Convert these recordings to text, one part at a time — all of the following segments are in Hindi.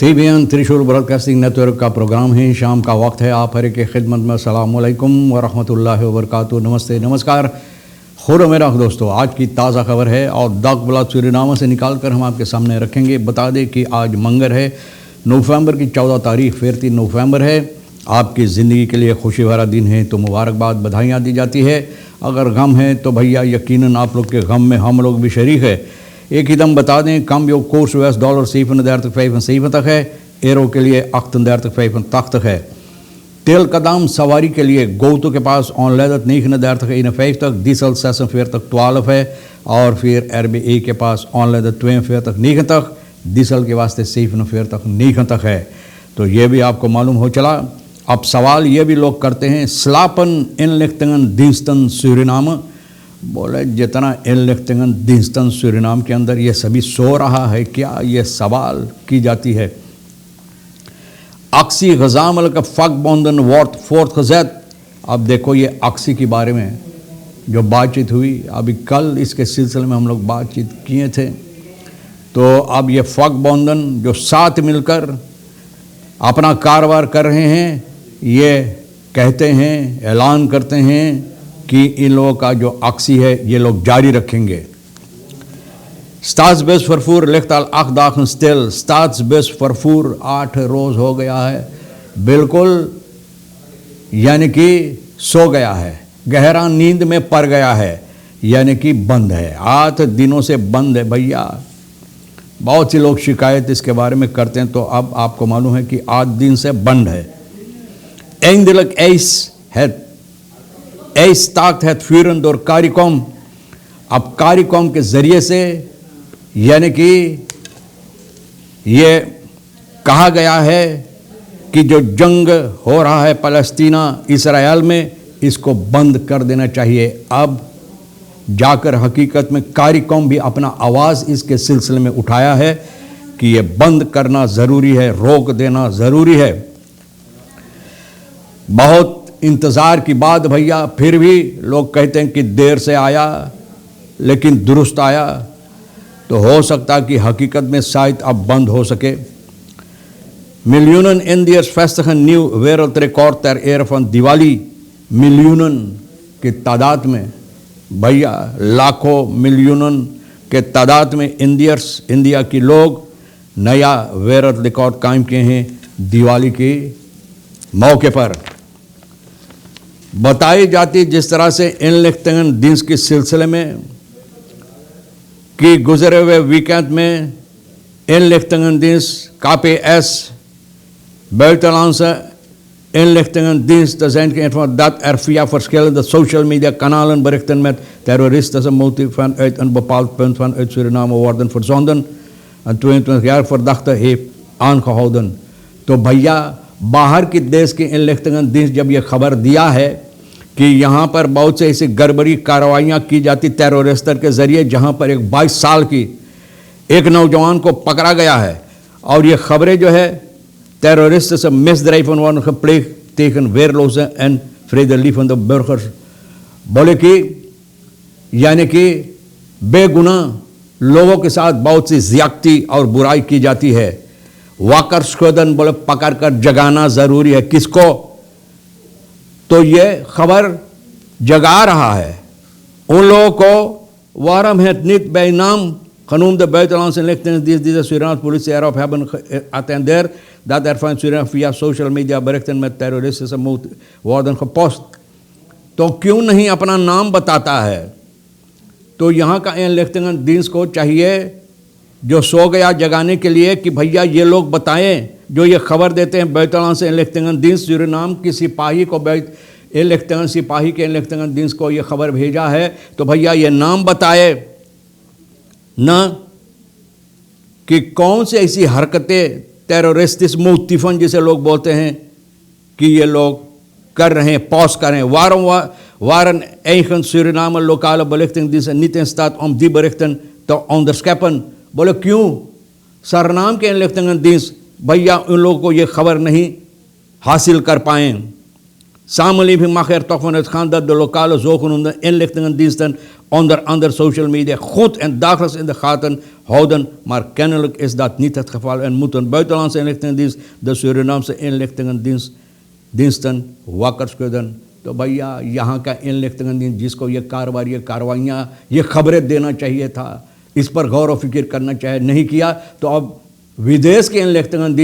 TVN त्रिशूल ब्रॉडकास्टिंग नेटवर्क का प्रोग्राम है। शाम का वक्त है, आप हर की खिदमत में अस्सलाम वालेकुम व रहमतुल्लाहि व बरकातुहू। नमस्ते, नमस्कार, खुद मेरा दोस्तों। आज की ताज़ा खबर है और दाग ब्लाद सूरीनामा से निकाल कर हम आपके सामने रखेंगे। बता दें कि आज मंगर है, नवंबर की 14 तारीख, फिर 3 नवंबर है। आपकी ज़िंदगी के लिए खुशी भरा दिन है तो मुबारकबाद, बधाइयाँ दी जाती है। अगर गम है तो भैया यकीनन आप लोग के गम में हम लोग भी शरीक है। एक ही दम बता दें, कम यो कोर्स $$7,35 है। एरो के लिए $38 है। तेल का दाम सवारी के लिए गोतो के पास ऑनलाइन $9.51, डीजल 46 है और फिर RBA के पास ऑनलाइन $42 डीजल के वास्ते 47 है। तो ये भी आपको मालूम हो चला। अब सवाल ये भी लोग करते हैं, स्लापन इनलिख्तंगन दिंस्तन सूरीनाम, बोले जितना इनलिख्तंगन दिंस्तन सूरीनाम के अंदर ये सभी सो रहा है क्या, ये सवाल की जाती है। अक्सी गजामल का फ़क बॉन्दन वॉर्थ फोर्थ खजैत। अब देखो ये अक्सी के बारे में जो बातचीत हुई, अभी कल इसके सिलसिले में हम लोग बातचीत किए थे। तो अब ये फ़क बॉन्दन जो साथ मिलकर अपना कारोबार कर रहे हैं, ये कहते हैं, ऐलान करते हैं कि इन लोगों का जो अक्सी है ये लोग जारी रखेंगे। स्टाट्सबस फरफूर लिखताल अखदाखन स्टिल, स्टाट्सबस फरफूर 8 रोज़ हो गया है, बिल्कुल यानी कि सो गया है, गहरा नींद में पड़ गया है, यानी कि बंद है। 8 दिनों से बंद है भैया। बहुत से लोग शिकायत इसके बारे में करते हैं। तो अब आपको मालूम है कि 8 दिन से बंद है। एंडिलक एस ताकत है फ्यूरन और कार्यक्रम। अब कार्यक्रम के ज़रिए से यानी कि ये कहा गया है कि जो जंग हो रहा है फ़लस्तीना इसराइल में, इसको बंद कर देना चाहिए। अब जाकर हकीकत में कार्यक्रम भी अपना आवाज़ इसके सिलसिले में उठाया है कि ये बंद करना ज़रूरी है, रोक देना ज़रूरी है। बहुत इंतज़ार की बात भैया, फिर भी लोग कहते हैं कि देर से आया लेकिन दुरुस्त आया। तो हो सकता कि हकीकत में शायद अब बंद हो सके। मिलियन इंडियर्स फेस्टन न्यू वेरल रिकॉर्ड तर एयरफन दिवाली, मिलियन की तादाद में भैया, लाखों मिलियन के तादाद में इंडिया के लोग नया वेरल रिकॉर्ड कायम किए हैं दिवाली के मौके पर। बताई जाती जिस तरह से इनलिख्तंगन दिन के सिलसिले में कि गुजरे हुए वीकेंड में इनलिख्तंगन दिन कापे S buitenlandse inlichtingendiensten zijn geïnformeerd dat er via verschillende social media kanalen berichten met terroristische motief vanuit een bepaald punt vanuit Suriname worden verzonden. Een 22-jarige verdachte heeft aangehouden. तो भैया बाहर के देश के इनलिख्तंगन जब ये खबर दिया है कि यहाँ पर बहुत से ऐसी गड़बड़ी कार्रवाइयाँ की जाती टेररिस्टर के ज़रिए, जहाँ पर एक 22 साल की एक नौजवान को पकड़ा गया है। और ये खबरें जो है terroristen zijn misdrijven worden gepleegd tegen weerloze en vredelievende burgers। बोले कि यानी कि बेगुनाह लोगों के साथ बहुत सी ज़्यादती और बुराई की जाती है। वाकर शोधन बोले पकड़ कर जगाना ज़रूरी है। किसको? तो ये खबर जगा रहा है उन लोगों को। वारम है नित बेनाम genoemd de buitenlandse inlichtingendienst die de Surinaamse politie erop hebben geattendeerd dat er van Suriname via social media berichten met terroristische moed worden gepost। तो क्यों नहीं अपना नाम बताता है? तो यहाँ का इनलिख्तंगनदिenst को चाहिए जो सो गया जगाने के लिए कि भैया ये लोग बताएं, जो ये खबर देते हैं buitenlandse inlichtingendienst सूरीनाम की सिपाही को, सिपाही के इनलिख्तंगनदिenst को ये खबर भेजा है, तो भैया ये नाम बताए ना कि कौन सी ऐसी हरकतें टेररिस्टिक मोटिफन जिसे लोग बोलते हैं कि ये लोग कर रहे हैं, पॉज कर रहे हैं। waren eigen Suriname lokale belichtingsdiensten niet in staat om die berichten te onderscheppen। बोले क्यों? सरनाम के इनलिख्तंगनदिenst भैया उन लोगों को ये खबर नहीं हासिल कर पाएँ। Samenleving mag er toch van uitgaan dat de lokale zogenoemde inlichtingendiensten onder andere social media goed en dagelijks in de gaten houden, maar kennelijk is dat niet het geval en moeten buitenlandse inlichtingendienst de Surinaamse inlichtingendiensten wakker schudden. तो भैया यहाँ का इंलिख्तिंगन जिसको ये कार्रवाइयाँ ये खबरें देना चाहिए था, इस पर गौर व फिक्र करना चाहिए, नहीं किया तो अब विदेश के इंलिख्तिंगन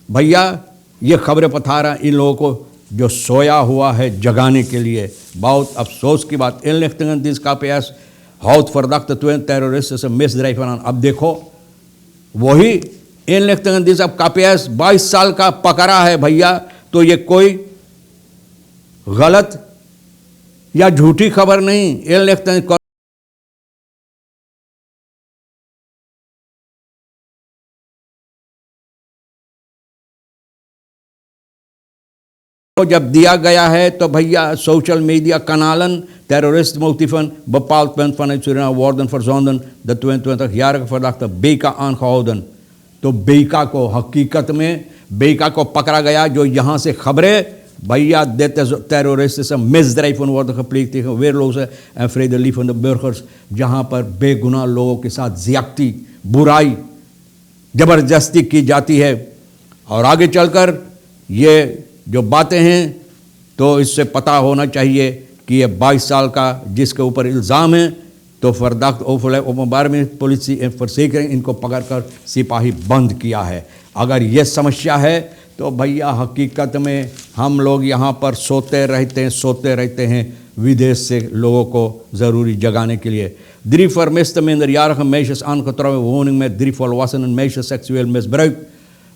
भैया ये खबरें पता रहा इन लोगों को जो सोया हुआ है जगाने के लिए। बहुत अफसोस की बात, इंलिख्तिंगन KPS houdt verdachte 2 terroristische misdrijven aan। अब देखो वही इंलिख्तिंगन अब KPS 22 साल का पकड़ा है भैया, तो ये कोई गलत या झूठी खबर नहीं। इंलिख्तिंगन जब दिया गया है तो भैया social media kanalen terroristmotieven bepaald punt van het Suriname worden verzonden de 22-jarige verdachte Beka aangehouden। तो बेका को हकीकत में बेका को पकड़ा गया जो यहाँ से खबरें भैया देते terroristische misdrijven worden gepleegd tegen weerloze en vredelievende burgers, जहाँ पर बेगुनाह लोगों के साथ ज़्यादती बुराई ज़बरदस्ती की जाती है। और आगे चलकर ये जो बातें हैं तो इससे पता होना चाहिए कि ये 22 साल का जिसके ऊपर इल्ज़ाम है तो फर्दाख्त ओपनबार में पुलिस फरसेकरिंग इनको पकड़कर सिपाही बंद किया है। अगर ये समस्या है तो भैया हकीकत में हम लोग यहाँ पर सोते रहते हैं विदेश से लोगों को ज़रूरी जगाने के लिए। 3 vermiste minderjarige meisjes aangetroffen woning met 3 volwassenen meisjes seksueel misbruik।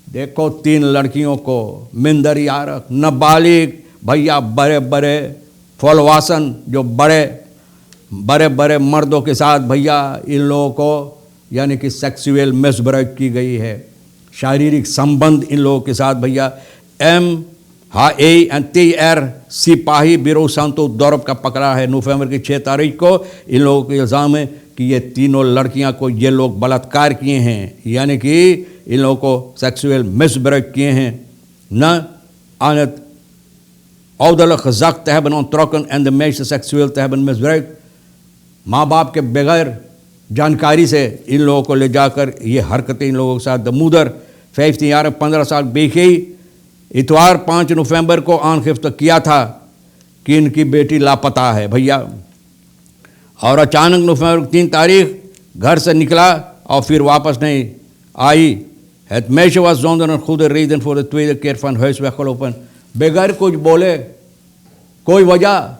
देखो 3 लड़कियों को मिंदरियारक नाबालिग भैया बड़े बड़े फलवासन जो बड़े बड़े मर्दों के साथ भैया इन लोगों को यानी कि सेक्सुअल मिसब्रेक की गई है, शारीरिक संबंध इन लोगों के साथ भैया। MHATR सिपाही बिरो सांतो दौरब का पकड़ा है नवंबर की 6 तारीख को। इन लोगों के इल्ज़ाम है कि ये तीनों लड़कियां को ये लोग बलात्कार किए हैं, यानी कि इन लोगों को सेक्सुअल मिसब्रेक किए हैं। न आनत ouderlijk gezag te hebben ontrokken en de meisjes seksueel te hebben misbruikt। माँ बाप के बगैर जानकारी से इन लोगों को ले जाकर ये हरकतें इन लोगों के साथ। दमूदर 15 साल बेखी इतवार 5 नवंबर को आनखिफ्त किया था कि इनकी बेटी लापता है भैया, और अचानक नवंबर 3 तारीख घर से निकला और फिर वापस नहीं आई। Het meisje was zonder een goede reden voor de tweede keer van huis weggelopen। बगैर कुछ बोले कोई वजह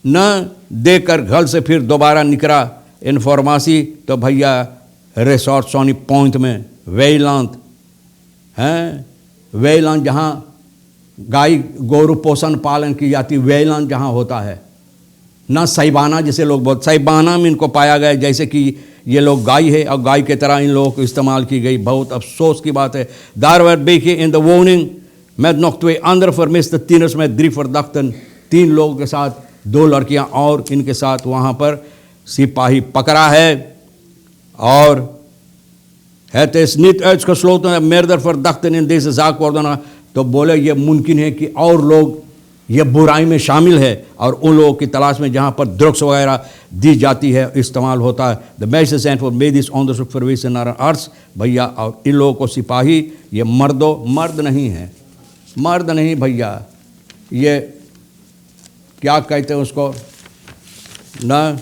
न देकर घर से फिर दोबारा निकला इन्फॉर्मेसी तो भैया रिसोर्ट सोनी पॉइंट में वेलांत जहाँ गाय गोरु पोषण पालन की जाती वेलांत जहाँ होता है, ना सैबाना जिसे लोग बहुत सैबाना में इनको पाया गया जैसे कि ये लोग गाय है और गाय की तरह इन लोगों को इस्तेमाल की गई। बहुत अफसोस की बात है। Daar werd Beke in de woning met nog 2 andere vermiste tieners met 3 verdachten, 3 लोगों के साथ 2 लड़कियां और इनके साथ वहाँ पर सिपाही पकड़ा है। और het is niet uitgesloten dat meerdere verdachten in deze zaak worden, तो बोले ये मुमकिन है कि और लोग ये बुराई में शामिल है और उन लोगों की तलाश में जहाँ पर ड्रग्स वगैरह दी जाती है इस्तेमाल होता है। The meisjes zijn voor medisch onderzoek verwezen naar een arts भैया। और इन लोगों को सिपाही ये मर्द नहीं है, मर्द नहीं भैया, ये क्या कहते हैं उसको, ना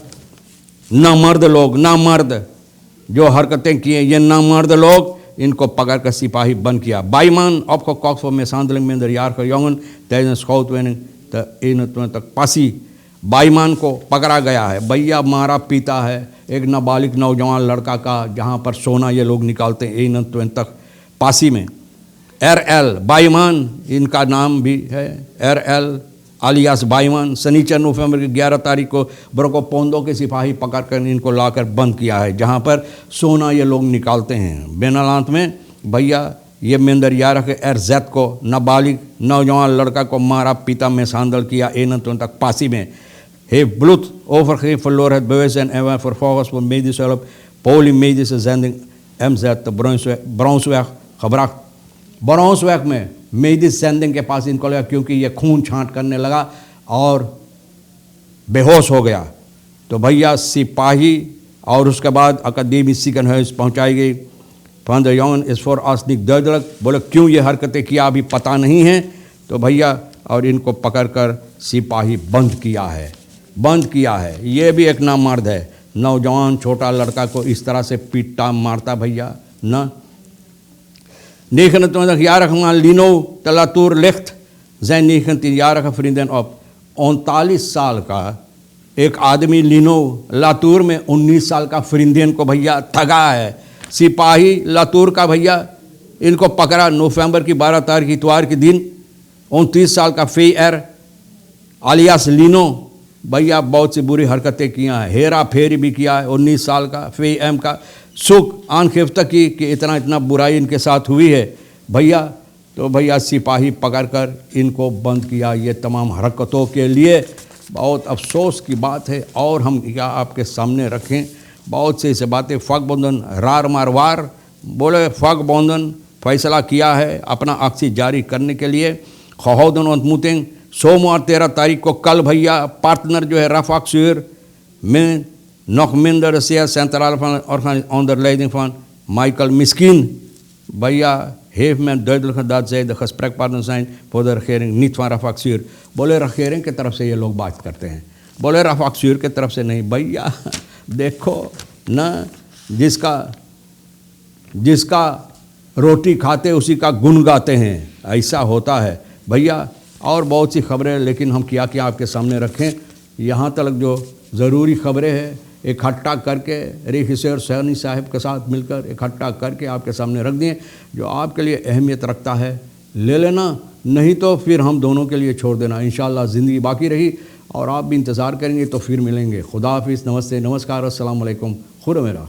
मर्द लोग, ना मर्द जो हरकतें किए ये ना मर्द लोग, इनको पकड़ कर सिपाही बंद किया। Bijman opgekocht voor mishandeling minderjarige jongen tijdens schooltraining te 21 Passie। बाईमान को पकड़ा गया है भैया, मारा पीता है एक नाबालिग नौजवान लड़का का जहाँ पर सोना ये लोग निकालते हैं 21 पासी में। RL बाईमान इनका नाम भी है, RL आलियास बाईमान। शनिचर नवंबर की 11 तारीख को ब्रोकोपोंदो के सिपाही पकड़कर इनको लाकर बंद किया है जहाँ पर सोना ये लोग निकालते हैं। बेनालांत में भैया ये minderjarige RZ को नाबालिग नौजवान लड़का को मारा पीता mishandeld किया 21 Passie में। Heeft bloed overgegeven, verloor het bewustzijn en werd vervolgens voor medische hulp polymedische zending MZ te Brownsweg gebracht। ब्राउन्सविग में मेडिस सेंडिंग के पास इनको लगा क्योंकि ये खून छांट करने लगा और बेहोश हो गया। तो भैया सिपाही और उसके बाद अकादमी सेकंड हाउस पहुंचाई गई। Van der Jongen is voor ons niet duidelijk, बोले क्यों ये हरकतें किया अभी पता नहीं है। तो भैया और इनको पकड़कर सिपाही बंद किया है। ये भी एक नामर्द है, नौजवान छोटा लड़का को इस तरह से पीटता मारता भैया न। Jarig man Lino de Latour ligt zijn 19-jarige vriendin op। 39 साल का एक आदमी लिनो लातूर में 19 साल का फ्रिंदियन को भैया ठगा है। सिपाही लातूर का भैया इनको पकड़ा नवंबर की 12 तारीख इतवार के दिन। 29 साल का फेयर आलियास लिनो भैया बहुत सी बुरी हरकतें किया हैं, हेरा फेरी भी किया है। 19 साल का फेम का सुख आनखेफ्ता की कि इतना बुराई इनके साथ हुई है भैया। तो भैया सिपाही पकड़कर इनको बंद किया। ये तमाम हरकतों के लिए बहुत अफसोस की बात है और हम क्या आपके सामने रखें। बहुत से ऐसे बातें फगबंधन रार मारवार बोले फगबंधन फैसला किया है अपना अक्सी जारी करने के लिए। खहोदन अंतमुतेंग सोमवार 13 तारीख को कल भैया पार्टनर जो है रफाक सुर में nog minder zeer centraal van onder leiding van Michael Miskin. भैया heeft men duidelijk dat zij de gesprekspartner zijn voor de regering, niet van Rafaq Sur। बोले regering की तरफ से ये लोग बात करते हैं, बोले रफाक सुर की तरफ से नहीं। भैया देखो न, जिसका रोटी खाते उसी का गुण गाते हैं, ऐसा होता है भैया। और बहुत सी खबरें लेकिन हम क्या आपके सामने रखें। यहाँ तक जो ज़रूरी खबरें हैं इकट्ठा करके रेखिसर सैनी साहब के साथ मिलकर इकट्ठा करके आपके सामने रख दिए। जो आपके लिए अहमियत रखता है ले लेना, नहीं तो फिर हम दोनों के लिए छोड़ देना। इंशाअल्लाह ज़िंदगी बाकी रही और आप भी इंतज़ार करेंगे तो फिर मिलेंगे। खुदा हाफिज़, नमस्ते, नमस्कार, अस्सलाम वालेकुम, खुदा मेरा।